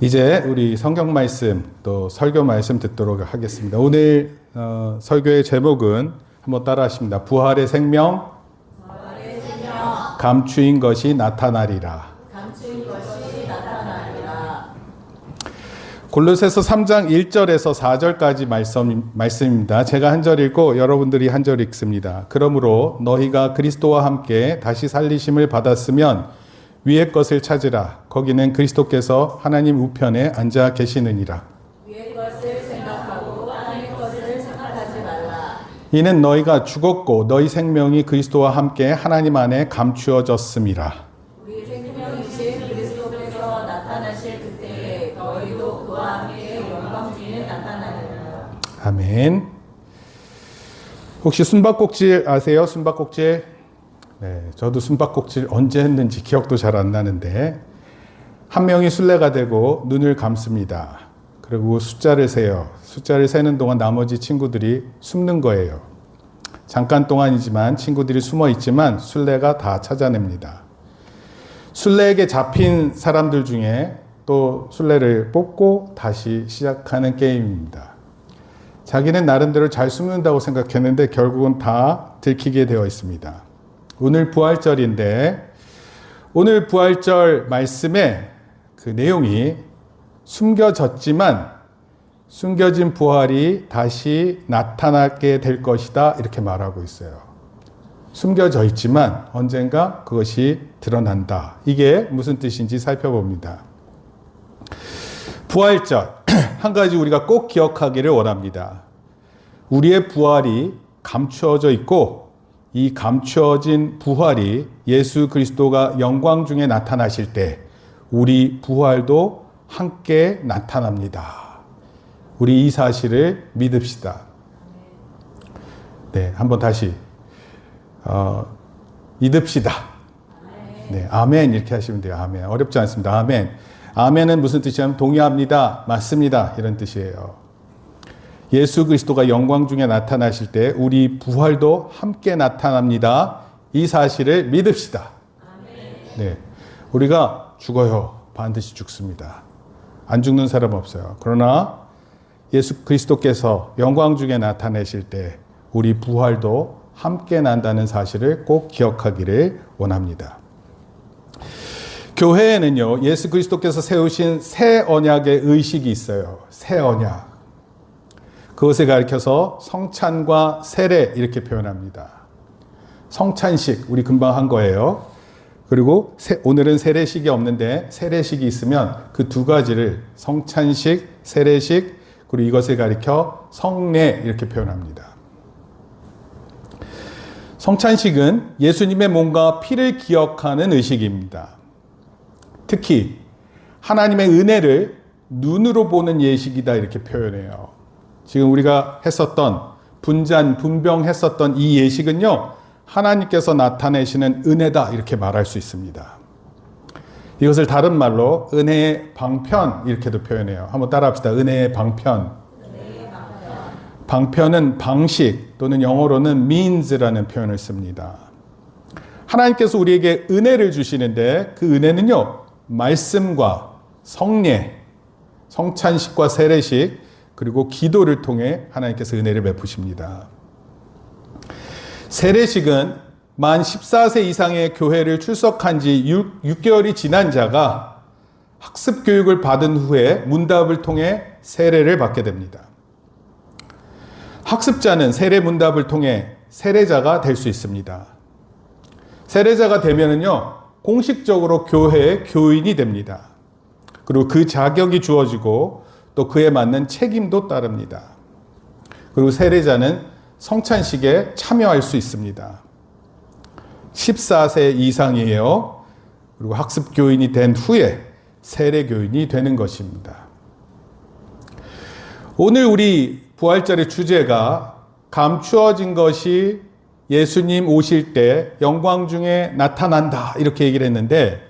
이제 우리 성경 말씀 또 설교 말씀 듣도록 하겠습니다. 오늘 설교의 제목은 한번 따라 하십니다. 부활의 생명, 감추인 것이 나타나리라. 골로새서 3장 1절에서 4절까지 말씀입니다. 제가 한 절 읽고 여러분들이 한 절 읽습니다. 그러므로 너희가 그리스도와 함께 다시 살리심을 받았으면 위의 것을 찾으라. 거기는 그리스도께서 하나님 우편에 앉아 계시느니라. 위의 것을 생각하고 하나님 것을 생각하지 말라. 이는 너희가 죽었고 너희 생명이 그리스도와 함께 하나님 안에 감추어졌음이라. 우리 생명이신 그리스도께서 나타나실 그때에 너희도 그와 함께 영광 중에 나타나리라. 아멘. 혹시 숨바꼭질 아세요? 숨바꼭질? 네, 저도 숨바꼭질 언제 했는지 기억도 잘 안 나는데 한 명이 술래가 되고 눈을 감습니다. 그리고 숫자를 세요. 숫자를 세는 동안 나머지 친구들이 숨는 거예요. 잠깐 동안이지만 친구들이 숨어 있지만 술래가 다 찾아냅니다. 술래에게 잡힌 사람들 중에 또 술래를 뽑고 다시 시작하는 게임입니다. 자기는 나름대로 잘 숨는다고 생각했는데 결국은 다 들키게 되어 있습니다. 오늘 부활절인데 오늘 부활절 말씀의 그 내용이 숨겨졌지만 숨겨진 부활이 다시 나타나게 될 것이다 이렇게 말하고 있어요. 숨겨져 있지만 언젠가 그것이 드러난다. 이게 무슨 뜻인지 살펴봅니다. 부활절 한 가지 우리가 꼭 기억하기를 원합니다. 우리의 부활이 감추어져 있고 이 감추어진 부활이 예수 그리스도가 영광 중에 나타나실 때 우리 부활도 함께 나타납니다. 우리 이 사실을 믿읍시다. 네, 한번 다시 믿읍시다. 네, 아멘 이렇게 하시면 돼요. 아멘. 어렵지 않습니다. 아멘. 아멘은 무슨 뜻이냐면 동의합니다. 맞습니다. 이런 뜻이에요. 예수 그리스도가 영광 중에 나타나실 때 우리 부활도 함께 나타납니다. 이 사실을 믿읍시다. 네, 우리가 죽어요. 반드시 죽습니다. 안 죽는 사람 없어요. 그러나 예수 그리스도께서 영광 중에 나타내실 때 우리 부활도 함께 난다는 사실을 꼭 기억하기를 원합니다. 교회에는요, 예수 그리스도께서 세우신 새 언약의 의식이 있어요. 새 언약. 그것을 가리켜서 성찬과 세례 이렇게 표현합니다. 성찬식 우리 금방 한 거예요. 그리고 오늘은 세례식이 없는데 세례식이 있으면 그 두 가지를 성찬식, 세례식 그리고 이것을 가리켜 성례 이렇게 표현합니다. 성찬식은 예수님의 몸과 피를 기억하는 의식입니다. 특히 하나님의 은혜를 눈으로 보는 예식이다 이렇게 표현해요. 지금 우리가 했었던 분병했었던 이 예식은요, 하나님께서 나타내시는 은혜다 이렇게 말할 수 있습니다. 이것을 다른 말로 은혜의 방편 이렇게도 표현해요. 한번 따라합시다. 은혜의 방편. 방편은 방식 또는 영어로는 means라는 표현을 씁니다. 하나님께서 우리에게 은혜를 주시는데 그 은혜는요, 말씀과 성례, 성찬식과 세례식 그리고 기도를 통해 하나님께서 은혜를 베푸십니다. 세례식은 만 14세 이상의 교회를 출석한 지 6개월이 지난 자가 학습 교육을 받은 후에 문답을 통해 세례를 받게 됩니다. 학습자는 세례 문답을 통해 세례자가 될 수 있습니다. 세례자가 되면은요, 공식적으로 교회의 교인이 됩니다. 그리고 그 자격이 주어지고 또 그에 맞는 책임도 따릅니다. 그리고 세례자는 성찬식에 참여할 수 있습니다. 14세 이상이에요. 그리고 학습교인이 된 후에 세례교인이 되는 것입니다. 오늘 우리 부활절의 주제가 감추어진 것이 예수님 오실 때 영광 중에 나타난다 이렇게 얘기를 했는데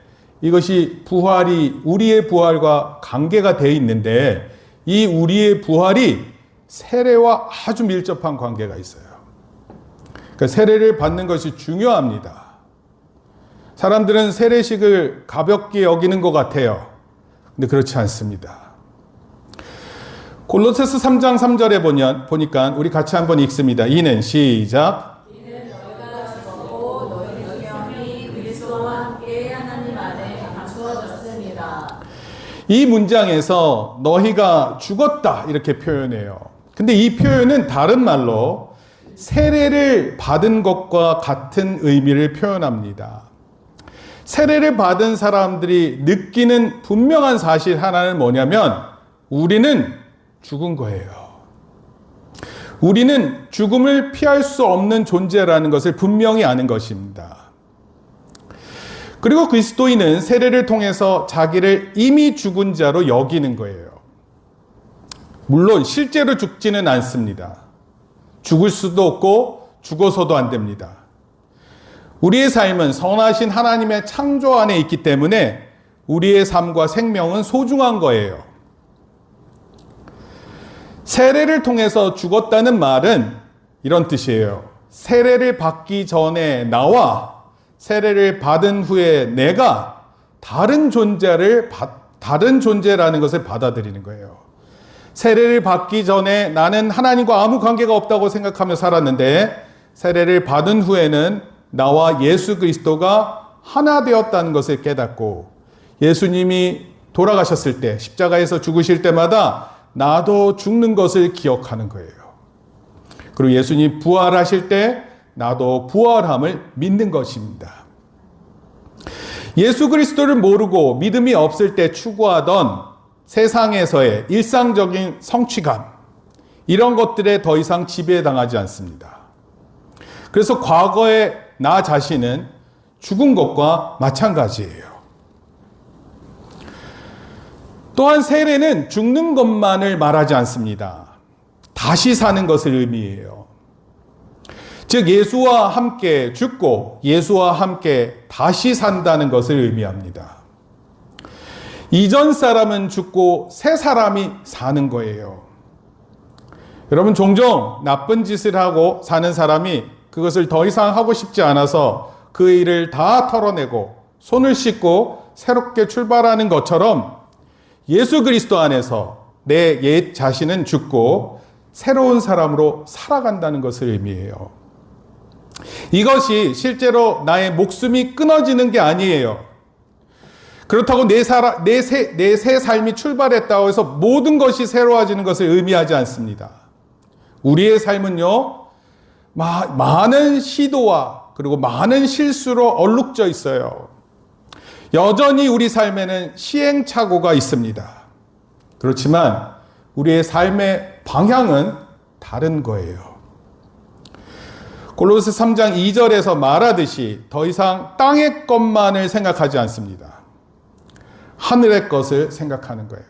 이것이 부활이 우리의 부활과 관계가 돼 있는데 이 우리의 부활이 세례와 아주 밀접한 관계가 있어요. 그러니까 세례를 받는 것이 중요합니다. 사람들은 세례식을 가볍게 여기는 것 같아요. 근데 그렇지 않습니다. 골로새서 3장 3절에 보니까 우리 같이 한번 읽습니다. 이는 시작. 이는 너희가 죽었고 너희 영이 그리스도와 함께 하나님 안에 감추어졌습니다. 이 문장에서 너희가 죽었다 이렇게 표현해요. 근데 이 표현은 다른 말로 세례를 받은 것과 같은 의미를 표현합니다. 세례를 받은 사람들이 느끼는 분명한 사실 하나는 뭐냐면 우리는 죽은 거예요. 우리는 죽음을 피할 수 없는 존재라는 것을 분명히 아는 것입니다. 그리고 그리스도인은 세례를 통해서 자기를 이미 죽은 자로 여기는 거예요. 물론 실제로 죽지는 않습니다. 죽을 수도 없고 죽어서도 안 됩니다. 우리의 삶은 선하신 하나님의 창조 안에 있기 때문에 우리의 삶과 생명은 소중한 거예요. 세례를 통해서 죽었다는 말은 이런 뜻이에요. 세례를 받기 전에 나와 세례를 받은 후에 내가 다른 존재라는 것을 받아들이는 거예요. 세례를 받기 전에 나는 하나님과 아무 관계가 없다고 생각하며 살았는데 세례를 받은 후에는 나와 예수 그리스도가 하나 되었다는 것을 깨닫고 예수님이 돌아가셨을 때 십자가에서 죽으실 때마다 나도 죽는 것을 기억하는 거예요. 그리고 예수님 부활하실 때 나도 부활함을 믿는 것입니다. 예수 그리스도를 모르고 믿음이 없을 때 추구하던 세상에서의 일상적인 성취감, 이런 것들에 더 이상 지배당하지 않습니다. 그래서 과거의 나 자신은 죽은 것과 마찬가지예요. 또한 세례는 죽는 것만을 말하지 않습니다. 다시 사는 것을 의미해요. 즉 예수와 함께 죽고 예수와 함께 다시 산다는 것을 의미합니다. 이전 사람은 죽고 새 사람이 사는 거예요. 여러분 종종 나쁜 짓을 하고 사는 사람이 그것을 더 이상 하고 싶지 않아서 그 일을 다 털어내고 손을 씻고 새롭게 출발하는 것처럼 예수 그리스도 안에서 내 옛 자신은 죽고 새로운 사람으로 살아간다는 것을 의미해요. 이것이 실제로 나의 목숨이 끊어지는 게 아니에요. 그렇다고 내 새 삶이 출발했다고 해서 모든 것이 새로워지는 것을 의미하지 않습니다. 우리의 삶은요, 많은 시도와 그리고 많은 실수로 얼룩져 있어요. 여전히 우리 삶에는 시행착오가 있습니다. 그렇지만 우리의 삶의 방향은 다른 거예요. 골로새 3장 2절에서 말하듯이 더 이상 땅의 것만을 생각하지 않습니다. 하늘의 것을 생각하는 거예요.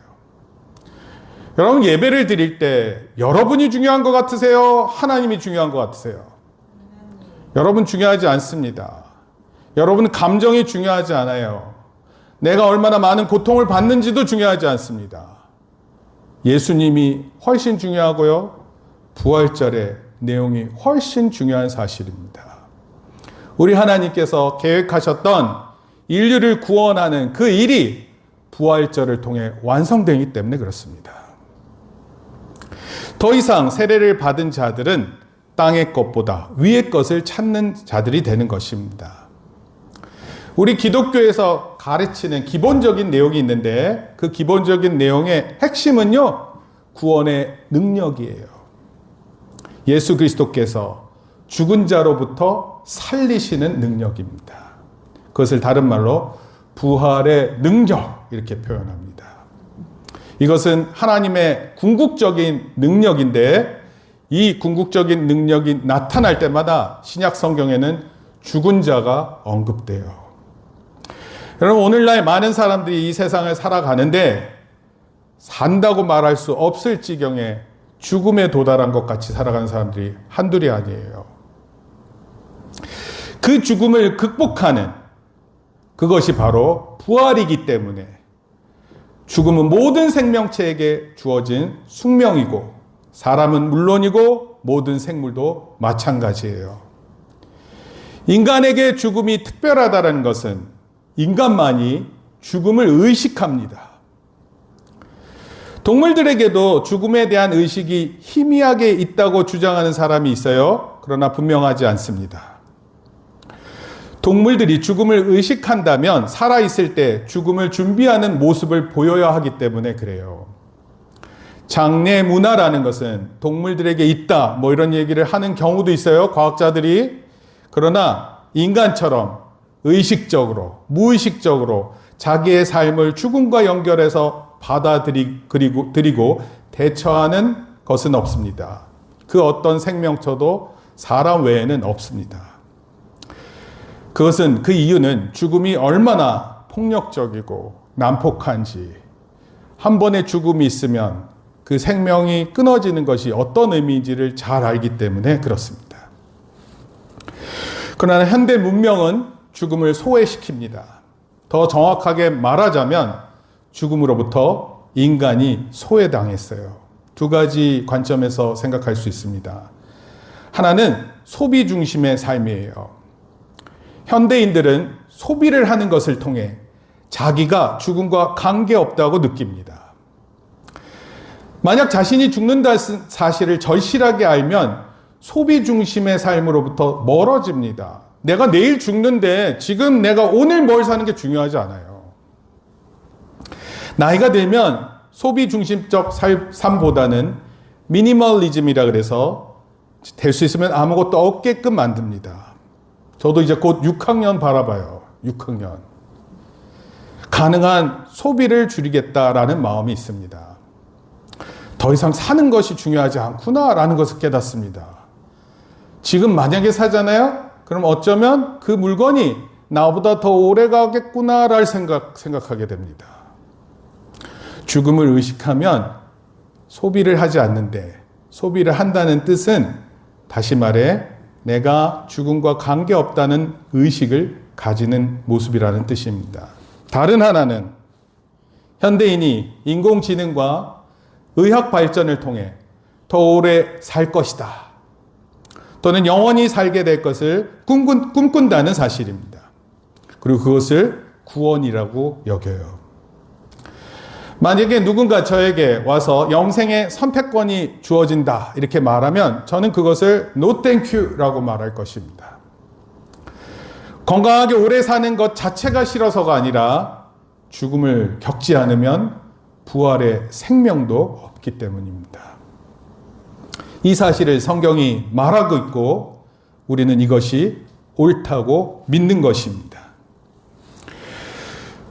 여러분 예배를 드릴 때 여러분이 중요한 것 같으세요? 하나님이 중요한 것 같으세요? 여러분 중요하지 않습니다. 여러분 감정이 중요하지 않아요. 내가 얼마나 많은 고통을 받는지도 중요하지 않습니다. 예수님이 훨씬 중요하고요. 부활절의 내용이 훨씬 중요한 사실입니다. 우리 하나님께서 계획하셨던 인류를 구원하는 그 일이 부활절을 통해 완성되기 때문에 그렇습니다. 더 이상 세례를 받은 자들은 땅의 것보다 위의 것을 찾는 자들이 되는 것입니다. 우리 기독교에서 가르치는 기본적인 내용이 있는데 그 기본적인 내용의 핵심은요, 구원의 능력이에요. 예수 그리스도께서 죽은 자로부터 살리시는 능력입니다. 그것을 다른 말로 부활의 능력 이렇게 표현합니다. 이것은 하나님의 궁극적인 능력인데 이 궁극적인 능력이 나타날 때마다 신약 성경에는 죽은 자가 언급돼요. 여러분 오늘날 많은 사람들이 이 세상을 살아가는데 산다고 말할 수 없을 지경에 죽음에 도달한 것 같이 살아가는 사람들이 한둘이 아니에요. 그 죽음을 극복하는 그것이 바로 부활이기 때문에 죽음은 모든 생명체에게 주어진 숙명이고 사람은 물론이고 모든 생물도 마찬가지예요. 인간에게 죽음이 특별하다는 것은 인간만이 죽음을 의식합니다. 동물들에게도 죽음에 대한 의식이 희미하게 있다고 주장하는 사람이 있어요. 그러나 분명하지 않습니다. 동물들이 죽음을 의식한다면 살아있을 때 죽음을 준비하는 모습을 보여야 하기 때문에 그래요. 장례 문화라는 것은 동물들에게 있다, 뭐 이런 얘기를 하는 경우도 있어요, 과학자들이. 그러나 인간처럼 의식적으로, 무의식적으로 자기의 삶을 죽음과 연결해서 받아들이고 대처하는 것은 없습니다. 그 어떤 생명체도 사람 외에는 없습니다. 그 이유는 죽음이 얼마나 폭력적이고 난폭한지, 한 번의 죽음이 있으면 그 생명이 끊어지는 것이 어떤 의미인지를 잘 알기 때문에 그렇습니다. 그러나 현대 문명은 죽음을 소외시킵니다. 더 정확하게 말하자면 죽음으로부터 인간이 소외당했어요. 두 가지 관점에서 생각할 수 있습니다. 하나는 소비 중심의 삶이에요. 현대인들은 소비를 하는 것을 통해 자기가 죽음과 관계없다고 느낍니다. 만약 자신이 죽는다는 사실을 절실하게 알면 소비 중심의 삶으로부터 멀어집니다. 내가 내일 죽는데 지금 내가 오늘 뭘 사는 게 중요하지 않아요. 나이가 들면 소비 중심적 삶보다는 미니멀리즘이라 그래서 될 수 있으면 아무것도 없게끔 만듭니다. 저도 이제 곧 6학년 바라봐요. 6학년. 가능한 소비를 줄이겠다라는 마음이 있습니다. 더 이상 사는 것이 중요하지 않구나라는 것을 깨닫습니다. 지금 만약에 사잖아요? 그럼 어쩌면 그 물건이 나보다 더 오래 가겠구나를 생각하게 됩니다. 죽음을 의식하면 소비를 하지 않는데, 소비를 한다는 뜻은 다시 말해 내가 죽음과 관계없다는 의식을 가지는 모습이라는 뜻입니다. 다른 하나는 현대인이 인공지능과 의학 발전을 통해 더 오래 살 것이다, 또는 영원히 살게 될 것을 꿈꾼다는 사실입니다. 그리고 그것을 구원이라고 여겨요. 만약에 누군가 저에게 와서 영생의 선택권이 주어진다 이렇게 말하면 저는 그것을 No thank you라고 말할 것입니다. 건강하게 오래 사는 것 자체가 싫어서가 아니라 죽음을 겪지 않으면 부활의 생명도 없기 때문입니다. 이 사실을 성경이 말하고 있고 우리는 이것이 옳다고 믿는 것입니다.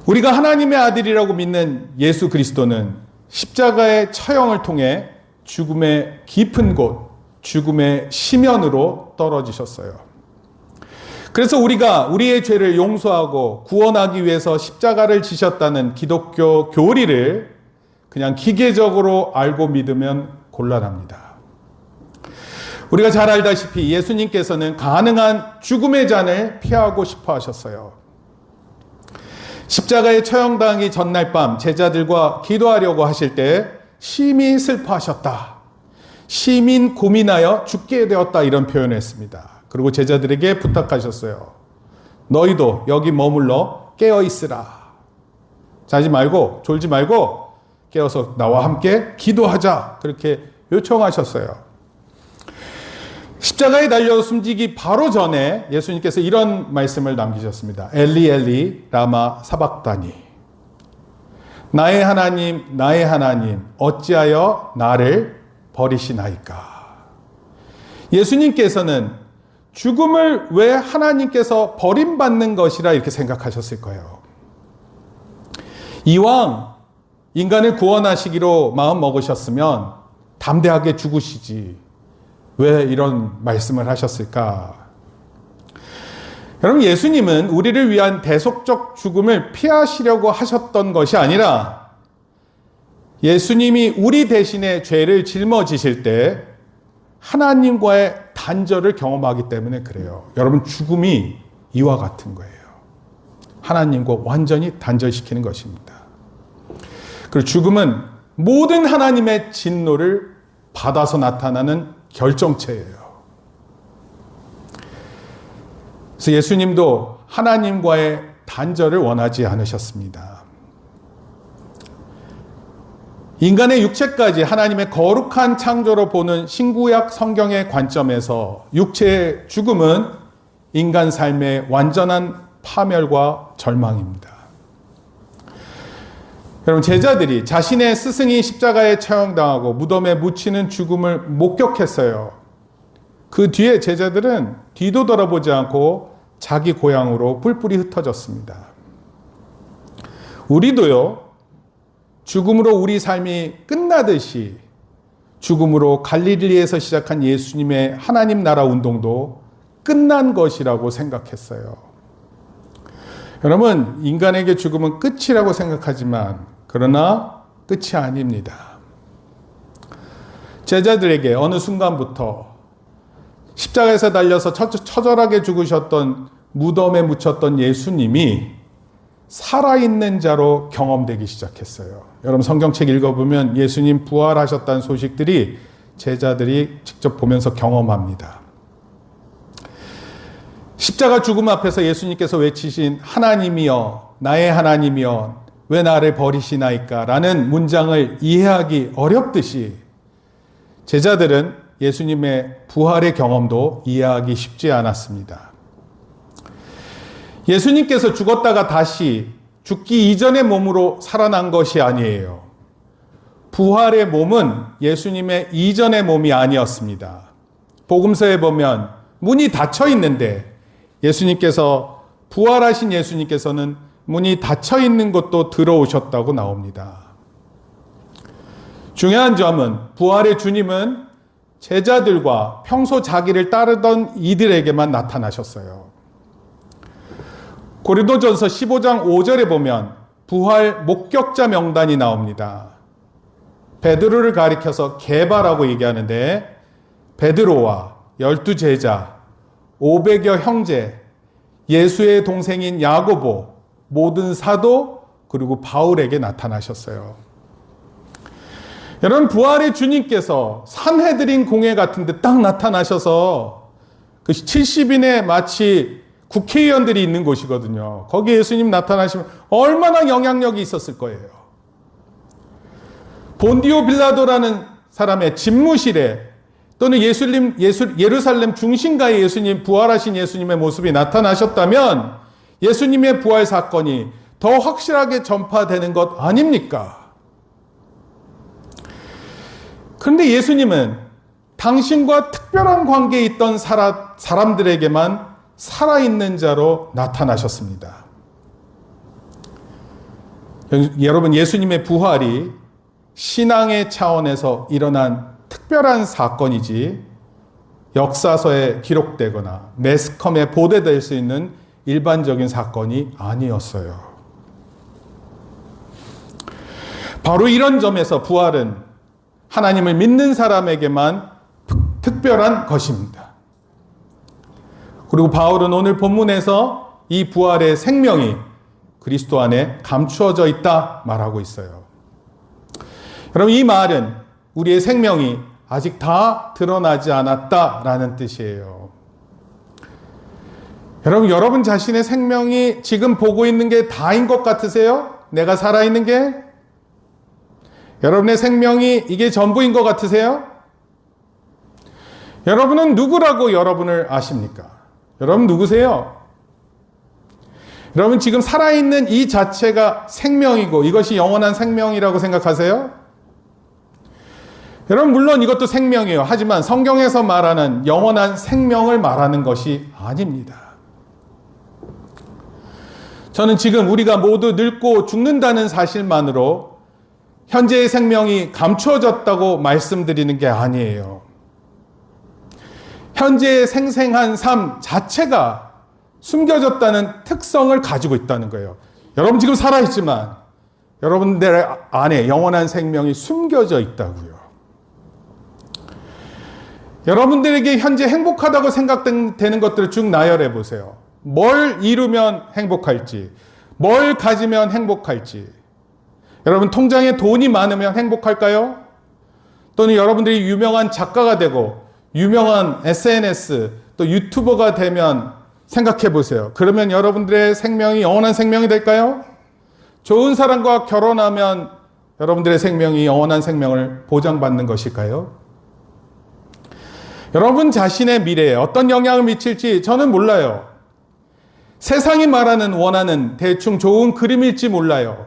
우리가 하나님의 아들이라고 믿는 예수 그리스도는 십자가의 처형을 통해 죽음의 깊은 곳, 죽음의 심연으로 떨어지셨어요. 그래서 우리가 우리의 죄를 용서하고 구원하기 위해서 십자가를 지셨다는 기독교 교리를 그냥 기계적으로 알고 믿으면 곤란합니다. 우리가 잘 알다시피 예수님께서는 가능한 죽음의 잔을 피하고 싶어 하셨어요. 십자가에 처형당하기 전날 밤 제자들과 기도하려고 하실 때 심히 슬퍼하셨다, 심히 고민하여 죽게 되었다, 이런 표현을 했습니다. 그리고 제자들에게 부탁하셨어요. 너희도 여기 머물러 깨어있으라. 자지 말고 졸지 말고 깨어서 나와 함께 기도하자, 그렇게 요청하셨어요. 십자가에 달려 숨지기 바로 전에 예수님께서 이런 말씀을 남기셨습니다. 엘리 엘리 라마 사박다니, 나의 하나님 나의 하나님 어찌하여 나를 버리시나이까. 예수님께서는 죽음을 왜 하나님께서 버림받는 것이라 이렇게 생각하셨을 거예요. 이왕 인간을 구원하시기로 마음 먹으셨으면 담대하게 죽으시지 왜 이런 말씀을 하셨을까? 여러분, 예수님은 우리를 위한 대속적 죽음을 피하시려고 하셨던 것이 아니라 예수님이 우리 대신에 죄를 짊어지실 때 하나님과의 단절을 경험하기 때문에 그래요. 여러분, 죽음이 이와 같은 거예요. 하나님과 완전히 단절시키는 것입니다. 그리고 죽음은 모든 하나님의 진노를 받아서 나타나는 결정체예요. 그래서 예수님도 하나님과의 단절을 원하지 않으셨습니다. 인간의 육체까지 하나님의 거룩한 창조로 보는 신구약 성경의 관점에서 육체의 죽음은 인간 삶의 완전한 파멸과 절망입니다. 여러분, 제자들이 자신의 스승이 십자가에 처형당하고 무덤에 묻히는 죽음을 목격했어요. 그 뒤에 제자들은 뒤도 돌아보지 않고 자기 고향으로 뿔뿔이 흩어졌습니다. 우리도요, 죽음으로 우리 삶이 끝나듯이 죽음으로 갈릴리에서 시작한 예수님의 하나님 나라 운동도 끝난 것이라고 생각했어요. 여러분, 인간에게 죽음은 끝이라고 생각하지만 그러나 끝이 아닙니다. 제자들에게 어느 순간부터 십자가에서 달려서 처절하게 죽으셨던 무덤에 묻혔던 예수님이 살아있는 자로 경험되기 시작했어요. 여러분, 성경책 읽어보면 예수님 부활하셨다는 소식들이 제자들이 직접 보면서 경험합니다. 십자가 죽음 앞에서 예수님께서 외치신 하나님이여, 나의 하나님이여, 왜 나를 버리시나이까? 라는 문장을 이해하기 어렵듯이 제자들은 예수님의 부활의 경험도 이해하기 쉽지 않았습니다. 예수님께서 죽었다가 다시 죽기 이전의 몸으로 살아난 것이 아니에요. 부활의 몸은 예수님의 이전의 몸이 아니었습니다. 복음서에 보면 문이 닫혀 있는데 예수님께서, 부활하신 예수님께서는 문이 닫혀 있는 곳도 들어오셨다고 나옵니다. 중요한 점은 부활의 주님은 제자들과 평소 자기를 따르던 이들에게만 나타나셨어요. 고린도전서 15장 5절에 보면 부활 목격자 명단이 나옵니다. 베드로를 가리켜서 게바라고 얘기하는데 베드로와 12제자, 500여 형제, 예수의 동생인 야고보, 모든 사도, 그리고 바울에게 나타나셨어요. 여러분, 부활의 주님께서 산헤드린 공회 같은 데 딱 나타나셔서 그 70인의 마치 국회의원들이 있는 곳이거든요. 거기에 예수님 나타나시면 얼마나 영향력이 있었을 거예요. 본디오 빌라도라는 사람의 집무실에 또는 예루살렘 중심가에 예수님, 부활하신 예수님의 모습이 나타나셨다면 예수님의 부활 사건이 더 확실하게 전파되는 것 아닙니까? 그런데 예수님은 당신과 특별한 관계에 있던 사람들에게만 살아있는 자로 나타나셨습니다. 여러분, 예수님의 부활이 신앙의 차원에서 일어난 특별한 사건이지 역사서에 기록되거나 매스컴에 보도될 수 있는 일반적인 사건이 아니었어요. 바로 이런 점에서 부활은 하나님을 믿는 사람에게만 특별한 것입니다. 그리고 바울은 오늘 본문에서 이 부활의 생명이 그리스도 안에 감추어져 있다 말하고 있어요. 여러분, 이 말은 우리의 생명이 아직 다 드러나지 않았다라는 뜻이에요. 여러분 자신의 생명이 지금 보고 있는 게 다인 것 같으세요? 내가 살아있는 게? 여러분의 생명이 이게 전부인 것 같으세요? 여러분은 누구라고 여러분을 아십니까? 여러분 누구세요? 여러분 지금 살아있는 이 자체가 생명이고 이것이 영원한 생명이라고 생각하세요? 여러분 물론 이것도 생명이에요. 하지만 성경에서 말하는 영원한 생명을 말하는 것이 아닙니다. 저는 지금 우리가 모두 늙고 죽는다는 사실만으로 현재의 생명이 감추어졌다고 말씀드리는 게 아니에요. 현재의 생생한 삶 자체가 숨겨졌다는 특성을 가지고 있다는 거예요. 여러분 지금 살아있지만 여러분들 안에 영원한 생명이 숨겨져 있다고요. 여러분들에게 현재 행복하다고 생각되는 것들을 쭉 나열해 보세요. 뭘 이루면 행복할지, 뭘 가지면 행복할지. 여러분 통장에 돈이 많으면 행복할까요? 또는 여러분들이 유명한 작가가 되고 유명한 SNS 또 유튜버가 되면 생각해 보세요. 그러면 여러분들의 생명이 영원한 생명이 될까요? 좋은 사람과 결혼하면 여러분들의 생명이 영원한 생명을 보장받는 것일까요? 여러분 자신의 미래에 어떤 영향을 미칠지 저는 몰라요. 세상이 말하는 원하는 대충 좋은 그림일지 몰라요.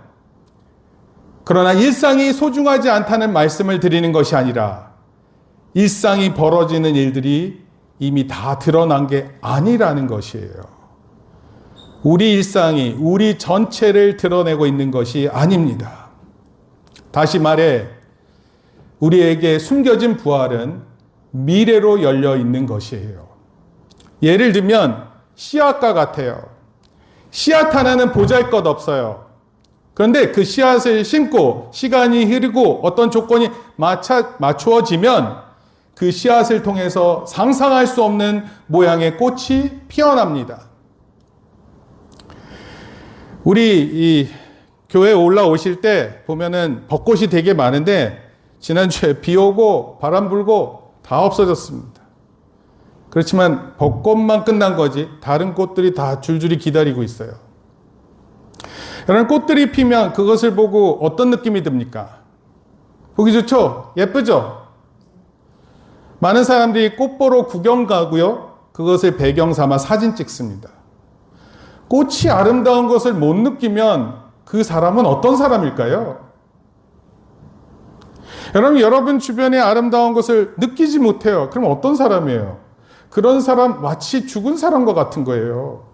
그러나 일상이 소중하지 않다는 말씀을 드리는 것이 아니라 일상이 벌어지는 일들이 이미 다 드러난 게 아니라는 것이에요. 우리 일상이 우리 전체를 드러내고 있는 것이 아닙니다. 다시 말해 우리에게 숨겨진 부활은 미래로 열려 있는 것이에요. 예를 들면 씨앗과 같아요. 씨앗 하나는 보잘것없어요. 그런데 그 씨앗을 심고 시간이 흐르고 어떤 조건이 맞추어지면 그 씨앗을 통해서 상상할 수 없는 모양의 꽃이 피어납니다. 우리 이 교회에 올라오실 때 보면은 벚꽃이 되게 많은데 지난주에 비 오고 바람 불고 다 없어졌습니다. 그렇지만 벚꽃만 끝난 거지 다른 꽃들이 다 줄줄이 기다리고 있어요. 여러분 꽃들이 피면 그것을 보고 어떤 느낌이 듭니까? 보기 좋죠? 예쁘죠? 많은 사람들이 꽃 보러 구경 가고요. 그것을 배경 삼아 사진 찍습니다. 꽃이 아름다운 것을 못 느끼면 그 사람은 어떤 사람일까요? 여러분 주변에 아름다운 것을 느끼지 못해요. 그럼 어떤 사람이에요? 그런 사람 마치 죽은 사람과 같은 거예요.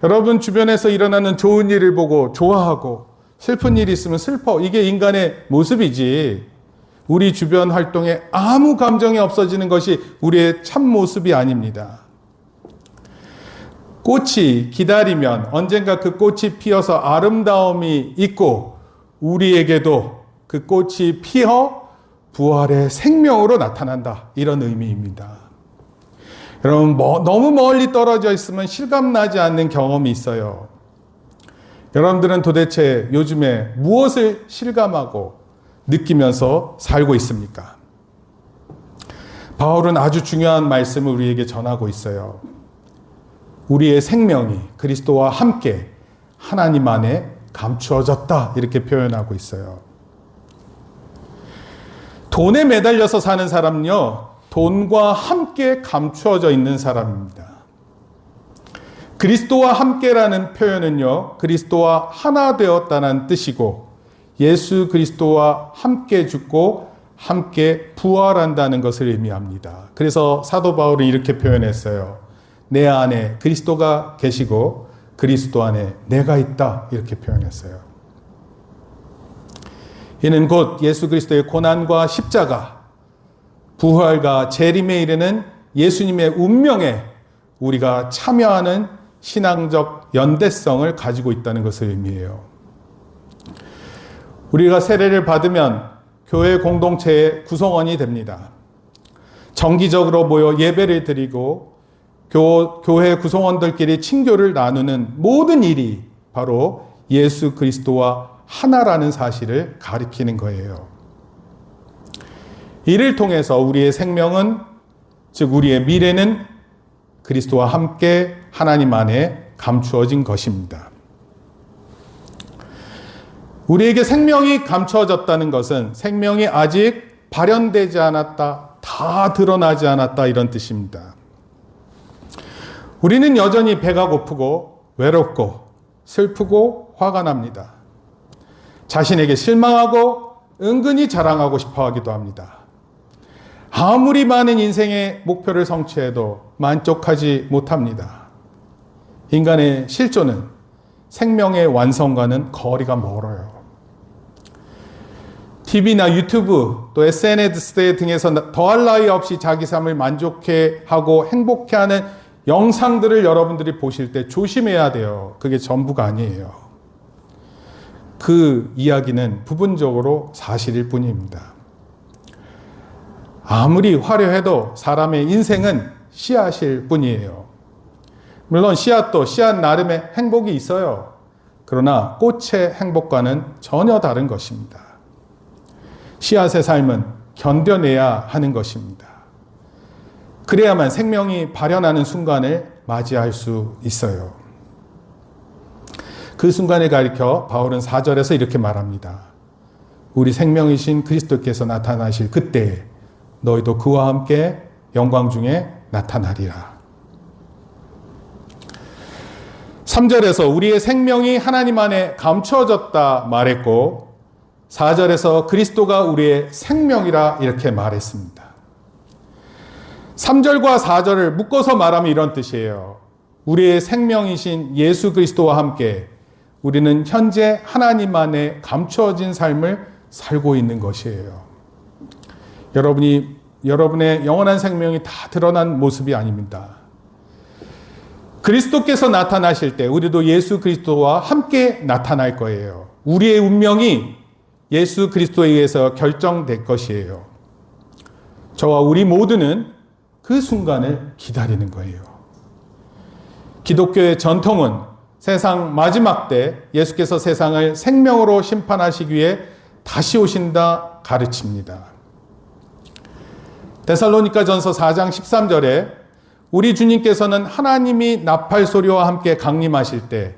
여러분 주변에서 일어나는 좋은 일을 보고 좋아하고 슬픈 일이 있으면 슬퍼. 이게 인간의 모습이지. 우리 주변 활동에 아무 감정이 없어지는 것이 우리의 참 모습이 아닙니다. 꽃이 기다리면 언젠가 그 꽃이 피어서 아름다움이 있고 우리에게도 그 꽃이 피어 부활의 생명으로 나타난다. 이런 의미입니다. 여러분 너무 멀리 떨어져 있으면 실감나지 않는 경험이 있어요. 여러분들은 도대체 요즘에 무엇을 실감하고 느끼면서 살고 있습니까? 바울은 아주 중요한 말씀을 우리에게 전하고 있어요. 우리의 생명이 그리스도와 함께 하나님 안에 감추어졌다 이렇게 표현하고 있어요. 돈에 매달려서 사는 사람은요, 돈과 함께 감추어져 있는 사람입니다. 그리스도와 함께라는 표현은요, 그리스도와 하나 되었다는 뜻이고 예수 그리스도와 함께 죽고 함께 부활한다는 것을 의미합니다. 그래서 사도 바울은 이렇게 표현했어요. 내 안에 그리스도가 계시고 그리스도 안에 내가 있다 이렇게 표현했어요. 이는 곧 예수 그리스도의 고난과 십자가, 부활과 재림에 이르는 예수님의 운명에 우리가 참여하는 신앙적 연대성을 가지고 있다는 것을 의미해요. 우리가 세례를 받으면 교회 공동체의 구성원이 됩니다. 정기적으로 모여 예배를 드리고 교회 구성원들끼리 친교를 나누는 모든 일이 바로 예수 그리스도와 하나라는 사실을 가리키는 거예요. 이를 통해서 우리의 생명은, 즉 우리의 미래는 그리스도와 함께 하나님 안에 감추어진 것입니다. 우리에게 생명이 감추어졌다는 것은 생명이 아직 발현되지 않았다, 다 드러나지 않았다 이런 뜻입니다. 우리는 여전히 배가 고프고 외롭고 슬프고 화가 납니다. 자신에게 실망하고 은근히 자랑하고 싶어 하기도 합니다. 아무리 많은 인생의 목표를 성취해도 만족하지 못합니다. 인간의 실존은 생명의 완성과는 거리가 멀어요. TV나 유튜브 또 SNS 등에서 더할 나위 없이 자기 삶을 만족해하고 행복해하는 영상들을 여러분들이 보실 때 조심해야 돼요. 그게 전부가 아니에요. 그 이야기는 부분적으로 사실일 뿐입니다. 아무리 화려해도 사람의 인생은 씨앗일 뿐이에요. 물론 씨앗도 씨앗 나름의 행복이 있어요. 그러나 꽃의 행복과는 전혀 다른 것입니다. 씨앗의 삶은 견뎌내야 하는 것입니다. 그래야만 생명이 발현하는 순간을 맞이할 수 있어요. 그 순간을 가리켜 바울은 4절에서 이렇게 말합니다. 우리 생명이신 그리스도께서 나타나실 그때에 너희도 그와 함께 영광 중에 나타나리라. 3절에서 우리의 생명이 하나님 안에 감추어졌다 말했고 4절에서 그리스도가 우리의 생명이라 이렇게 말했습니다. 3절과 4절을 묶어서 말하면 이런 뜻이에요. 우리의 생명이신 예수 그리스도와 함께 우리는 현재 하나님 안에 감추어진 삶을 살고 있는 것이에요. 여러분의 영원한 생명이 다 드러난 모습이 아닙니다. 그리스도께서 나타나실 때 우리도 예수 그리스도와 함께 나타날 거예요. 우리의 운명이 예수 그리스도에 의해서 결정될 것이에요. 저와 우리 모두는 그 순간을 기다리는 거예요. 기독교의 전통은 세상 마지막 때 예수께서 세상을 생명으로 심판하시기 위해 다시 오신다 가르칩니다. 데살로니가전서 4장 13절에 우리 주님께서는 하나님이 나팔 소리와 함께 강림하실 때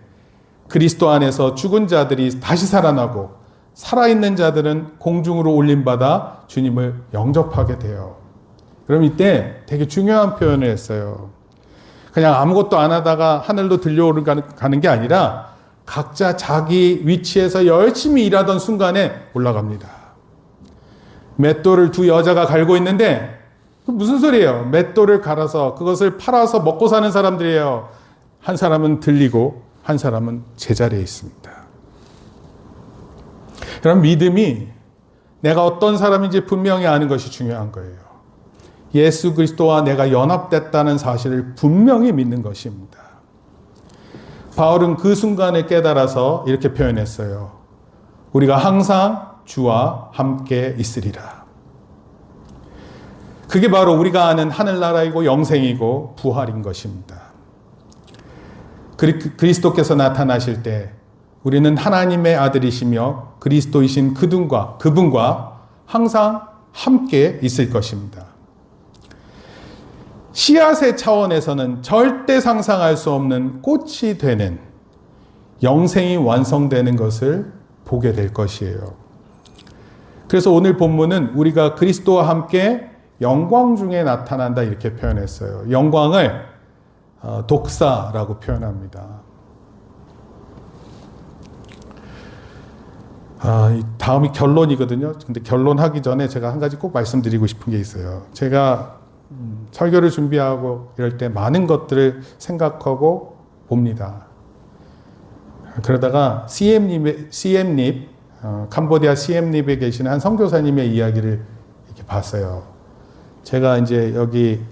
그리스도 안에서 죽은 자들이 다시 살아나고 살아있는 자들은 공중으로 올림받아 주님을 영접하게 돼요. 그럼 이때 되게 중요한 표현을 했어요. 그냥 아무것도 안 하다가 하늘로 들려오르는 게 아니라 각자 자기 위치에서 열심히 일하던 순간에 올라갑니다. 맷돌을 두 여자가 갈고 있는데 무슨 소리예요? 맷돌을 갈아서 그것을 팔아서 먹고 사는 사람들이에요. 한 사람은 들리고 한 사람은 제자리에 있습니다. 그럼 믿음이 내가 어떤 사람인지 분명히 아는 것이 중요한 거예요. 예수 그리스도와 내가 연합됐다는 사실을 분명히 믿는 것입니다. 바울은 그 순간을 깨달아서 이렇게 표현했어요. 우리가 항상 주와 함께 있으리라. 그게 바로 우리가 아는 하늘나라이고 영생이고 부활인 것입니다. 그리스도께서 나타나실 때 우리는 하나님의 아들이시며 그리스도이신 그분과 항상 함께 있을 것입니다. 씨앗의 차원에서는 절대 상상할 수 없는 꽃이 되는 영생이 완성되는 것을 보게 될 것이에요. 그래서 오늘 본문은 우리가 그리스도와 함께 영광 중에 나타난다 이렇게 표현했어요. 영광을 독사라고 표현합니다. 다음이 결론이거든요. 근데 결론하기 전에 제가 한 가지 꼭 말씀드리고 싶은 게 있어요. 제가 설교를 준비하고 이럴 때 많은 것들을 생각하고 봅니다. 그러다가 CM립, 캄보디아 CM립에 계시는 한 선교사님의 이야기를 이렇게 봤어요. 제가 이제 여기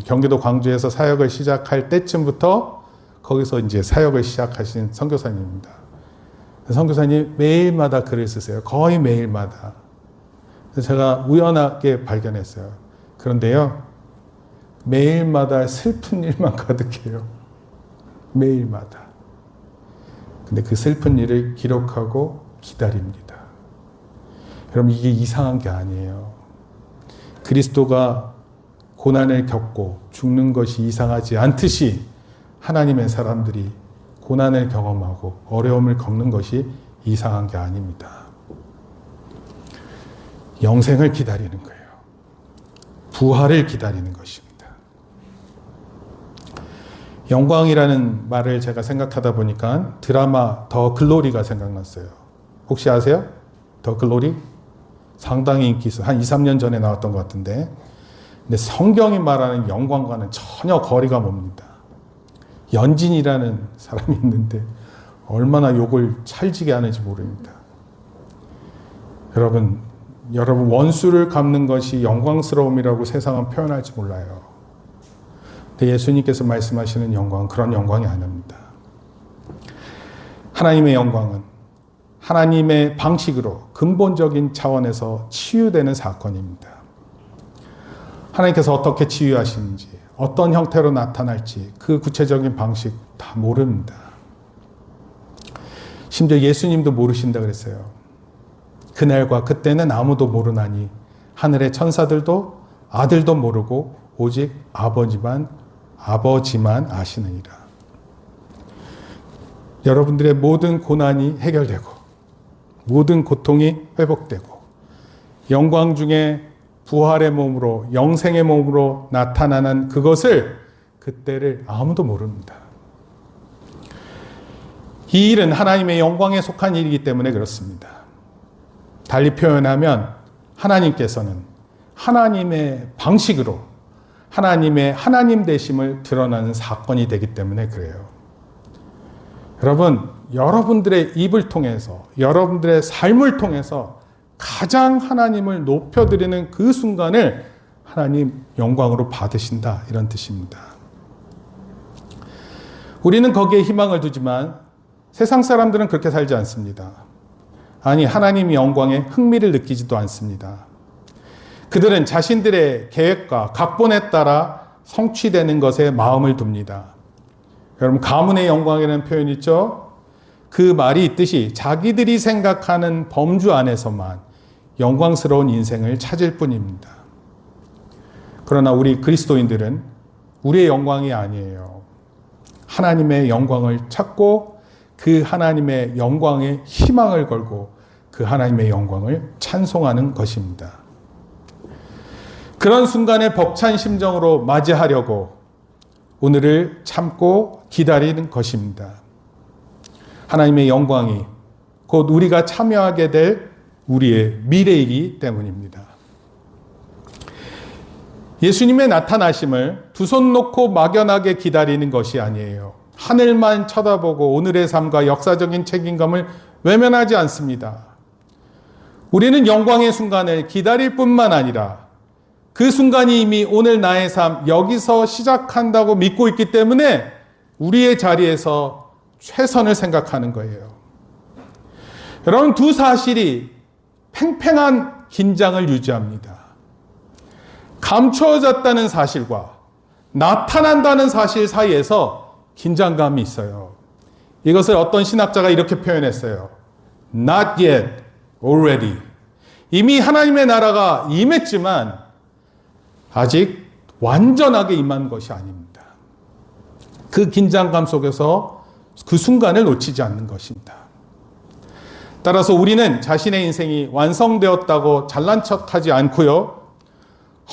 경기도 광주에서 사역을 시작할 때쯤부터 거기서 이제 사역을 시작하신 선교사님입니다. 선교사님 매일마다 글을 쓰세요. 거의 매일마다. 그래서 제가 우연하게 발견했어요. 그런데요, 매일마다 슬픈 일만 가득해요. 매일마다. 근데 그 슬픈 일을 기록하고 기다립니다. 여러분, 이게 이상한 게 아니에요. 그리스도가 고난을 겪고 죽는 것이 이상하지 않듯이 하나님의 사람들이 고난을 경험하고 어려움을 겪는 것이 이상한 게 아닙니다. 영생을 기다리는 거예요. 부활을 기다리는 것입니다. 영광이라는 말을 제가 생각하다 보니까 드라마 더 글로리가 생각났어요. 혹시 아세요? 더 글로리? 상당히 인기 있어요. 한 2, 3년 전에 나왔던 것 같은데. 근데 성경이 말하는 영광과는 전혀 거리가 멉니다. 연진이라는 사람이 있는데 얼마나 욕을 찰지게 하는지 모릅니다. 여러분 원수를 갚는 것이 영광스러움이라고 세상은 표현할지 몰라요. 근데 예수님께서 말씀하시는 영광은 그런 영광이 아닙니다. 하나님의 영광은 하나님의 방식으로 근본적인 차원에서 치유되는 사건입니다. 하나님께서 어떻게 치유하시는지, 어떤 형태로 나타날지 그 구체적인 방식 다 모릅니다. 심지어 예수님도 모르신다 그랬어요. 그날과 그때는 아무도 모르나니 하늘의 천사들도 아들도 모르고 오직 아버지만 아시느니라. 여러분들의 모든 고난이 해결되고 모든 고통이 회복되고 영광 중에 부활의 몸으로 영생의 몸으로 나타나는 그것을 그때를 아무도 모릅니다. 이 일은 하나님의 영광에 속한 일이기 때문에 그렇습니다. 달리 표현하면 하나님께서는 하나님의 방식으로 하나님의 하나님 되심을 드러나는 사건이 되기 때문에 그래요. 여러분, 여러분들의 입을 통해서 여러분들의 삶을 통해서 가장 하나님을 높여드리는 그 순간을 하나님 영광으로 받으신다, 이런 뜻입니다. 우리는 거기에 희망을 두지만 세상 사람들은 그렇게 살지 않습니다. 아니, 하나님의 영광에 흥미를 느끼지도 않습니다. 그들은 자신들의 계획과 각본에 따라 성취되는 것에 마음을 둡니다. 여러분, 가문의 영광이라는 표현이 있죠? 그 말이 있듯이 자기들이 생각하는 범주 안에서만 영광스러운 인생을 찾을 뿐입니다. 그러나 우리 그리스도인들은 우리의 영광이 아니에요. 하나님의 영광을 찾고 그 하나님의 영광에 희망을 걸고 그 하나님의 영광을 찬송하는 것입니다. 그런 순간을 벅찬 심정으로 맞이하려고 오늘을 참고 기다리는 것입니다. 하나님의 영광이 곧 우리가 참여하게 될 우리의 미래이기 때문입니다. 예수님의 나타나심을 두 손 놓고 막연하게 기다리는 것이 아니에요. 하늘만 쳐다보고 오늘의 삶과 역사적인 책임감을 외면하지 않습니다. 우리는 영광의 순간을 기다릴 뿐만 아니라 그 순간이 이미 오늘 나의 삶 여기서 시작한다고 믿고 있기 때문에 우리의 자리에서 최선을 생각하는 거예요. 여러분, 두 사실이 팽팽한 긴장을 유지합니다. 감추어졌다는 사실과 나타난다는 사실 사이에서 긴장감이 있어요. 이것을 어떤 신학자가 이렇게 표현했어요. Not yet, already. 이미 하나님의 나라가 임했지만 아직 완전하게 임한 것이 아닙니다. 그 긴장감 속에서 그 순간을 놓치지 않는 것입니다. 따라서 우리는 자신의 인생이 완성되었다고 잘난 척하지 않고요.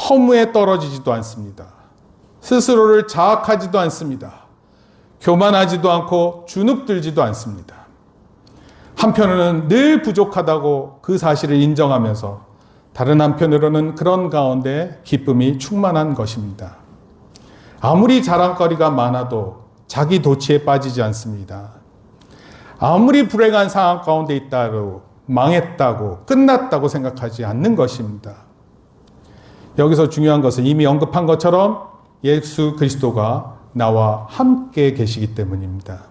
허무에 떨어지지도 않습니다. 스스로를 자학하지도 않습니다. 교만하지도 않고 주눅들지도 않습니다. 한편으로는 늘 부족하다고 그 사실을 인정하면서 다른 한편으로는 그런 가운데 기쁨이 충만한 것입니다. 아무리 자랑거리가 많아도 자기 도취에 빠지지 않습니다. 아무리 불행한 상황 가운데 있다고 망했다고 끝났다고 생각하지 않는 것입니다. 여기서 중요한 것은 이미 언급한 것처럼 예수 그리스도가 나와 함께 계시기 때문입니다.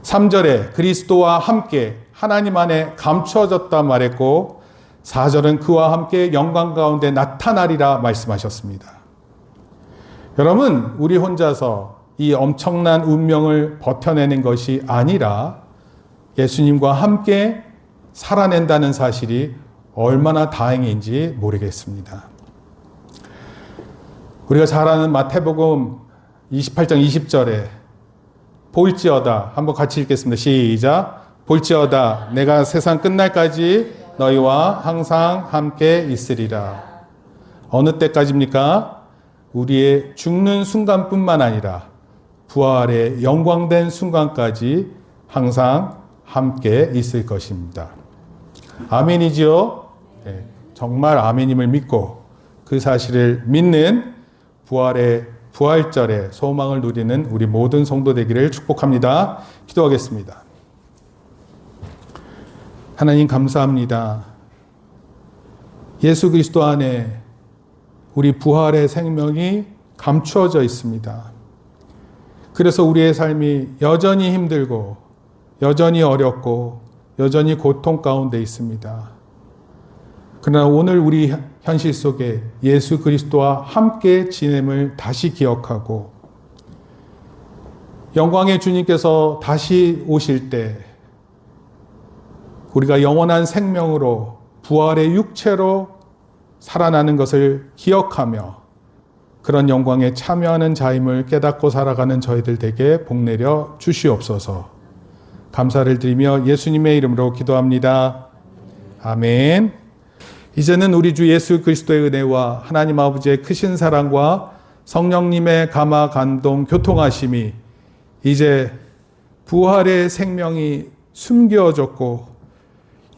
3절에 그리스도와 함께 하나님 안에 감추어졌다 말했고 4절은 그와 함께 영광 가운데 나타나리라 말씀하셨습니다. 여러분, 우리 혼자서 이 엄청난 운명을 버텨내는 것이 아니라 예수님과 함께 살아낸다는 사실이 얼마나 다행인지 모르겠습니다. 우리가 잘 아는 마태복음 28장 20절에 볼지어다, 한번 같이 읽겠습니다. 시작. 볼지어다 내가 세상 끝날까지 너희와 항상 함께 있으리라. 어느 때까지입니까? 우리의 죽는 순간뿐만 아니라 부활의 영광된 순간까지 항상 함께 있을 것입니다. 아멘이지요? 네, 정말 아멘임을 믿고 그 사실을 믿는 부활의 부활절에 소망을 누리는 우리 모든 성도 되기를 축복합니다. 기도하겠습니다. 하나님 감사합니다. 예수 그리스도 안에 우리 부활의 생명이 감추어져 있습니다. 그래서 우리의 삶이 여전히 힘들고 여전히 어렵고 여전히 고통 가운데 있습니다. 그러나 오늘 우리 현실 속에 예수 그리스도와 함께 지냄을 다시 기억하고 영광의 주님께서 다시 오실 때 우리가 영원한 생명으로 부활의 육체로 살아나는 것을 기억하며 그런 영광에 참여하는 자임을 깨닫고 살아가는 저희들 되게 복내려 주시옵소서. 감사를 드리며 예수님의 이름으로 기도합니다. 아멘. 이제는 우리 주 예수 그리스도의 은혜와 하나님 아버지의 크신 사랑과 성령님의 감화 감동 교통하심이 이제 부활의 생명이 숨겨졌고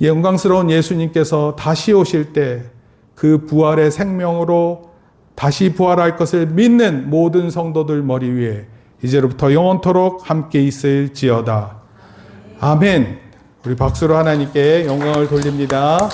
영광스러운 예수님께서 다시 오실 때 그 부활의 생명으로 다시 부활할 것을 믿는 모든 성도들 머리 위에 이제로부터 영원토록 함께 있을지어다. 아멘. 우리 박수로 하나님께 영광을 돌립니다.